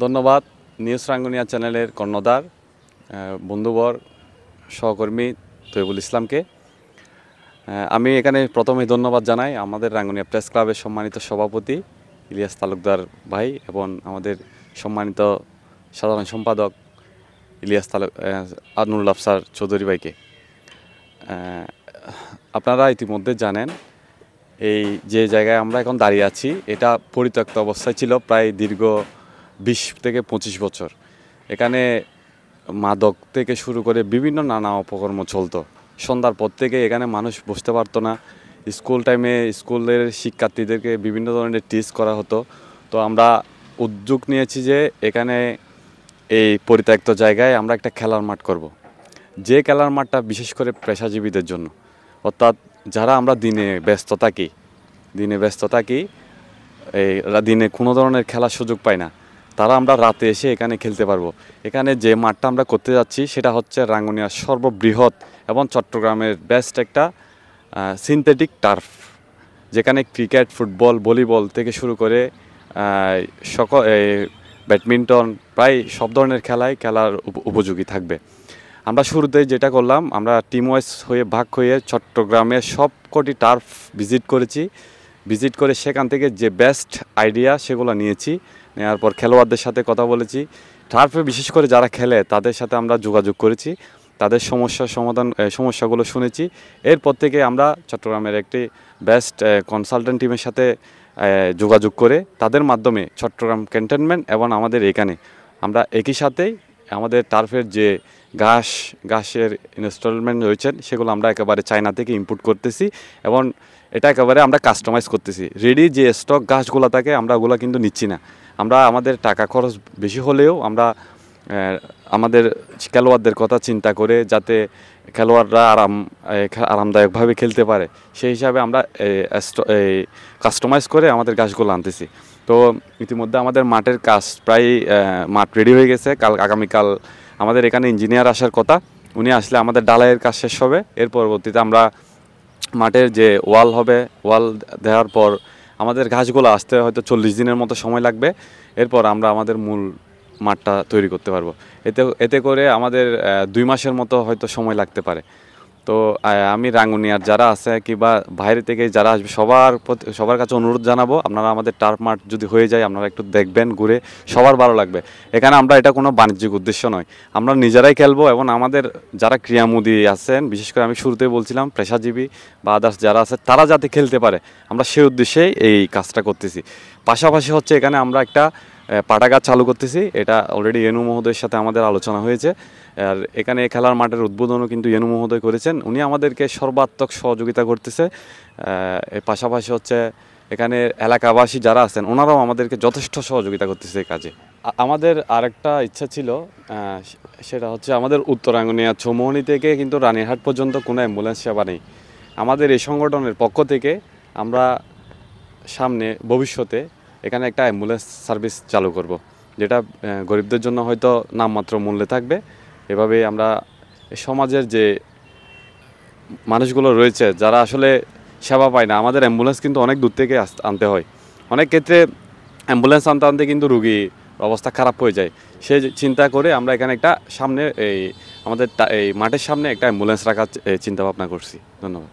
ধন্যবাদ নিউজ রাঙ্গুনিয়া চ্যানেলের কর্ণধার বন্ধুবর সহকর্মী তৈবুল ইসলামকে। আমি এখানে প্রথমে ধন্যবাদ জানাই আমাদের রাঙ্গুনিয়া প্রেস ক্লাবের সম্মানিত সভাপতি ইলিয়াস তালুকদার ভাই এবং আমাদের সম্মানিত সাধারণ সম্পাদক আদনুল আফসার চৌধুরী ভাইকে। আপনারা ইতিমধ্যে জানেন এই যে জায়গায় আমরা এখন দাঁড়িয়ে আছি এটা পরিত্যক্ত অবস্থায় ছিল প্রায় দীর্ঘ 20 থেকে 25 বছর। এখানে মাদক থেকে শুরু করে বিভিন্ন নানা অপকর্ম চলতো। সন্ধ্যার পর থেকে এখানে মানুষ বসতে পারতো না। স্কুল টাইমে স্কুলের শিক্ষার্থীদেরকে বিভিন্ন ধরনের টিচ করা হতো। তো আমরা উদ্যোগ নিয়েছি যে এখানে এই পরিত্যক্ত জায়গায় আমরা একটা খেলার মাঠ করব। যে খেলার মাঠটা বিশেষ করে পেশাজীবীদের জন্য, অর্থাৎ যারা আমরা দিনে ব্যস্ত থাকি এই দিনে কোনো ধরনের খেলার সুযোগ পাই না, তারা আমরা রাতে এসে এখানে খেলতে পারবো। এখানে যে মাঠটা আমরা করতে যাচ্ছি সেটা হচ্ছে রাঙ্গুনিয়ার সর্ববৃহৎ এবং চট্টগ্রামের বেস্ট একটা সিনথেটিক টার্ফ, যেখানে ক্রিকেট, ফুটবল, ভলিবল থেকে শুরু করে ব্যাডমিন্টন প্রায় সব ধরনের খেলার উপযোগী থাকবে। আমরা শুরুতে যেটা করলাম, আমরা টিম ওয়াইজ ভাগ হয়ে চট্টগ্রামের সবকটি টার্ফ ভিজিট করে সেখান থেকে যে বেস্ট আইডিয়া সেগুলো নিয়েছি। নেওয়ার পর খেলোয়াড়দের সাথে কথা বলেছি। টার্ফে বিশেষ করে যারা খেলে তাদের সাথে আমরা যোগাযোগ করেছি, তাদের সমস্যাগুলো শুনেছি। এরপর থেকে আমরা চট্টগ্রামের একটি বেস্ট কনসালটেন্ট টিমের সাথে যোগাযোগ করে তাদের মাধ্যমে চট্টগ্রাম ক্যান্টনমেন্ট এবং আমাদের এখানে আমরা একই সাথেই আমাদের টার্ফের যে ঘাসের ইনস্টলমেন্ট রয়েছেন সেগুলো আমরা একেবারে চায়না থেকে ইম্পোর্ট করতেছি এবং এটা একেবারে আমরা কাস্টমাইজ করতেছি। রেডি যে স্টক ঘাসগুলো থাকে আমরা ওগুলো কিন্তু নিচ্ছি না। আমরা আমাদের টাকা খরচ বেশি হলেও আমরা আমাদের খেলোয়াড়দের কথা চিন্তা করে যাতে খেলোয়াড়রা আরামদায়কভাবে খেলতে পারে সেই হিসাবে আমরা কাস্টমাইজ করে আমাদের ঘাসগুলো আনতেছি। তো ইতিমধ্যে আমাদের মাঠের কাজ প্রায় মাঠ রেডি হয়ে গেছে। আগামীকাল আমাদের এখানে ইঞ্জিনিয়ার আসার কথা, উনি আসলে আমাদের ডালাইয়ের কাজ শেষ হবে। এর পরবর্তীতে আমরা মাঠের যে ওয়াল দেওয়ার পর আমাদের ঘাসগুলো আসতে হয়তো 40 দিনের মতো সময় লাগবে। এরপর আমরা আমাদের মূল মাঠটা তৈরি করতে পারবো। এতে করে আমাদের 2 মাসের মতো হয়তো সময় লাগতে পারে। তো আমি রাঙ্গুনিয়ার যারা আছে কিংবা বাইরে থেকে যারা আসবে সবার কাছে অনুরোধ জানাবো, আপনারা আমাদের টার্ফ মাঠ যদি হয়ে যায় আপনারা একটু দেখবেন, ঘুরে সবার ভালো লাগবে। এখানে আমরা এটা কোনো বাণিজ্যিক উদ্দেশ্য নয়, আমরা নিজেরাই খেলবো এবং আমাদের যারা ক্রীড়ামোদী আছেন, বিশেষ করে আমি শুরুতেই বলছিলাম পেশাজীবী বা আদার্স যারা আছে তারা যাতে খেলতে পারে, আমরা সেই উদ্দেশ্যেই এই কাজটা করতেছি। পাশাপাশি হচ্ছে এখানে আমরা একটা পাঠাগার চালু করতেছি। এটা অলরেডি এনু মহোদয়ের সাথে আমাদের আলোচনা হয়েছে। আর এখানে খেলার মাঠের উদ্বোধনও কিন্তু এনু মহোদয় করেছেন, উনি আমাদেরকে সর্বাত্মক সহযোগিতা করতেছে। এর পাশাপাশি হচ্ছে এখানে এলাকাবাসী যারা আছেন ওনারাও আমাদেরকে যথেষ্ট সহযোগিতা করতেছে এই কাজে। আমাদের আরেকটা ইচ্ছা ছিল, সেটা হচ্ছে আমাদের উত্তর রাঙ্গুনিয়া চৌমোহনী থেকে কিন্তু রানীরহাট পর্যন্ত কোনো অ্যাম্বুলেন্স সেবা নেই। আমাদের এই সংগঠনের পক্ষ থেকে আমরা সামনে ভবিষ্যতে এখানে একটা অ্যাম্বুলেন্স সার্ভিস চালু করব, যেটা গরিবদের জন্য হয়তো নামমাত্র মূল্যে থাকবে। এভাবে আমরা সমাজের যে মানুষগুলো রয়েছে যারা আসলে সেবা পায় না, আমাদের অ্যাম্বুলেন্স কিন্তু অনেক দূর থেকে আনতে হয়। অনেক ক্ষেত্রে অ্যাম্বুলেন্স আনতে কিন্তু রুগীর অবস্থা খারাপ হয়ে যায়। সে চিন্তা করে আমরা এখানে একটা সামনে আমাদের এই মাঠের সামনে একটা অ্যাম্বুলেন্স রাখার চিন্তা ভাবনা করছি। ধন্যবাদ।